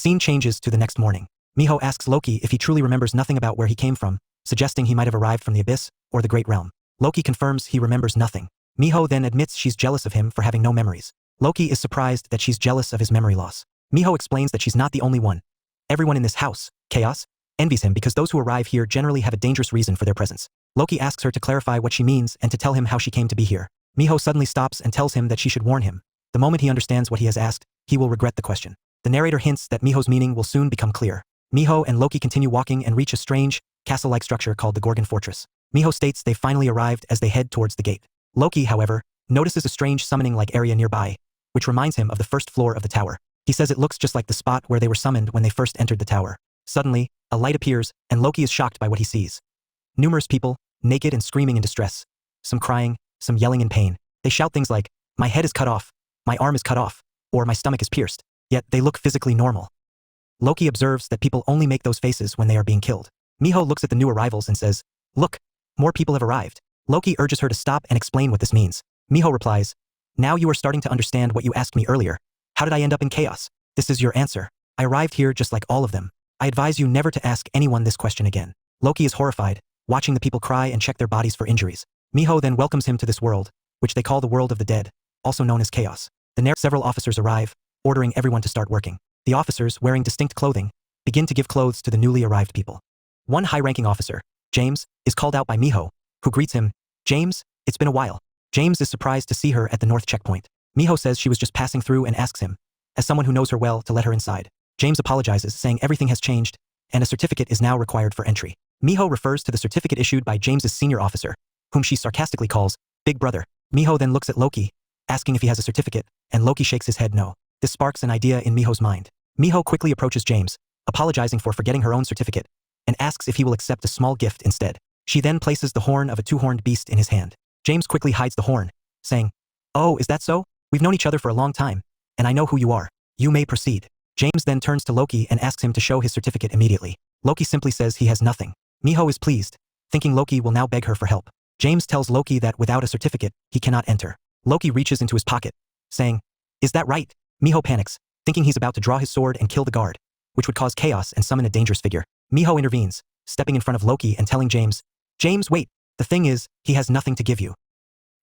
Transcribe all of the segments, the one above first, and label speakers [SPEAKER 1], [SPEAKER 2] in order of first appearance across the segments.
[SPEAKER 1] scene changes to the next morning. Miho asks Loki if he truly remembers nothing about where he came from, suggesting he might have arrived from the abyss or the Great Realm. Loki confirms he remembers nothing. Miho then admits she's jealous of him for having no memories. Loki is surprised that she's jealous of his memory loss. Miho explains that she's not the only one. Everyone in this house, Chaos, envies him because those who arrive here generally have a dangerous reason for their presence. Loki asks her to clarify what she means and to tell him how she came to be here. Miho suddenly stops and tells him that she should warn him. The moment he understands what he has asked, he will regret the question. The narrator hints that Miho's meaning will soon become clear. Miho and Loki continue walking and reach a strange, castle-like structure called the Gorgon Fortress. Miho states they've finally arrived as they head towards the gate. Loki, however, notices a strange summoning-like area nearby, which reminds him of the first floor of the tower. He says it looks just like the spot where they were summoned when they first entered the tower. Suddenly, a light appears, and Loki is shocked by what he sees. Numerous people, naked and screaming in distress. Some crying, some yelling in pain. They shout things like, "My head is cut off," "My arm is cut off," or "My stomach is pierced." Yet they look physically normal. Loki observes that people only make those faces when they are being killed. Miho looks at the new arrivals and says, "Look, more people have arrived." Loki urges her to stop and explain what this means. Miho replies, "Now you are starting to understand what you asked me earlier. How did I end up in chaos? This is your answer. I arrived here just like all of them. I advise you never to ask anyone this question again." Loki is horrified, watching the people cry and check their bodies for injuries. Miho then welcomes him to this world, which they call the world of the dead, also known as chaos. Several officers arrive, ordering everyone to start working. The officers, wearing distinct clothing, begin to give clothes to the newly arrived people. One high-ranking officer, James, is called out by Miho, who greets him. "James, it's been a while." James is surprised to see her at the north checkpoint. Miho says she was just passing through and asks him, as someone who knows her well, to let her inside. James apologizes, saying everything has changed, and a certificate is now required for entry. Miho refers to the certificate issued by James's senior officer, whom she sarcastically calls Big Brother. Miho then looks at Loki, asking if he has a certificate, and Loki shakes his head no. This sparks an idea in Miho's mind. Miho quickly approaches James, apologizing for forgetting her own certificate, and asks if he will accept a small gift instead. She then places the horn of a two-horned beast in his hand. James quickly hides the horn, saying, "Oh, is that so? We've known each other for a long time, and I know who you are. You may proceed." James then turns to Loki and asks him to show his certificate immediately. Loki simply says he has nothing. Miho is pleased, thinking Loki will now beg her for help. James tells Loki that without a certificate, he cannot enter. Loki reaches into his pocket, saying, "Is that right?" Miho panics, thinking he's about to draw his sword and kill the guard, which would cause chaos and summon a dangerous figure. Miho intervenes, stepping in front of Loki and telling James, "James, wait, the thing is, he has nothing to give you."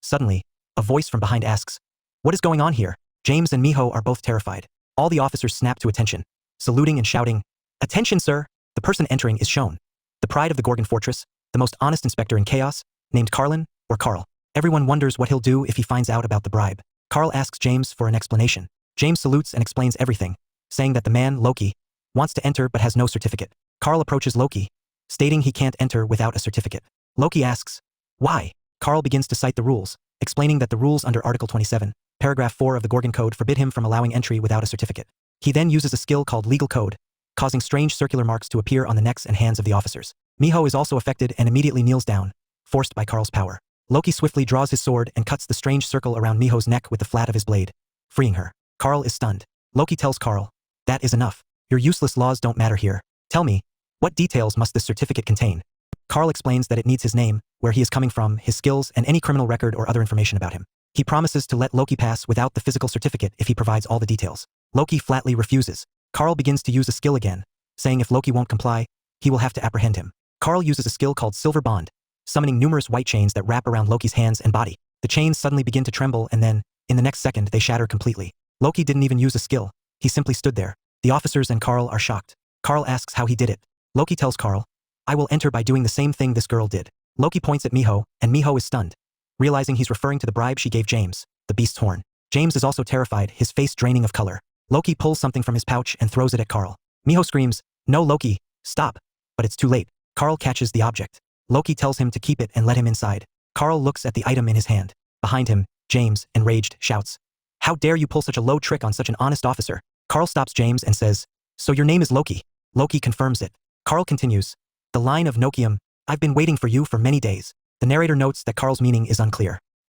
[SPEAKER 1] Suddenly, a voice from behind asks, "What is going on here?" James and Miho are both terrified. All the officers snap to attention, saluting and shouting, "Attention, sir!" The person entering is shown. The pride of the Gorgon Fortress, the most honest inspector in chaos, named Carlin, or Carl. Everyone wonders what he'll do if he finds out about the bribe. Carl asks James for an explanation. James salutes and explains everything, saying that the man, Loki, wants to enter but has no certificate. Carl approaches Loki, stating he can't enter without a certificate. Loki asks, "Why?" Carl begins to cite the rules, explaining that the rules under Article 27, Paragraph 4 of the Gorgon Code forbid him from allowing entry without a certificate. He then uses a skill called Legal Code, causing strange circular marks to appear on the necks and hands of the officers. Miho is also affected and immediately kneels down, forced by Carl's power. Loki swiftly draws his sword and cuts the strange circle around Miho's neck with the flat of his blade, freeing her. Carl is stunned. Loki tells Carl, "That is enough. Your useless laws don't matter here. Tell me, what details must this certificate contain?" Carl explains that it needs his name, where he is coming from, his skills, and any criminal record or other information about him. He promises to let Loki pass without the physical certificate if he provides all the details. Loki flatly refuses. Carl begins to use a skill again, saying if Loki won't comply, he will have to apprehend him. Carl uses a skill called Silver Bond, summoning numerous white chains that wrap around Loki's hands and body. The chains suddenly begin to tremble and then, in the next second, they shatter completely. Loki didn't even use a skill. He simply stood there. The officers and Carl are shocked. Carl asks how he did it. Loki tells Carl, "I will enter by doing the same thing this girl did." Loki points at Miho, and Miho is stunned, realizing he's referring to the bribe she gave James, the beast's horn. James is also terrified, his face draining of color. Loki pulls something from his pouch and throws it at Carl. Miho screams, "No, Loki, stop!" But it's too late. Carl catches the object. Loki tells him to keep it and let him inside. Carl looks at the item in his hand. Behind him, James, enraged, shouts, "How dare you pull such a low trick on such an honest officer?" Carl stops James and says, "So your name is Loki?" Loki confirms it. Carl continues, "The line of Nokium, I've been waiting for you for many days." The narrator notes that Carl's meaning is unclear.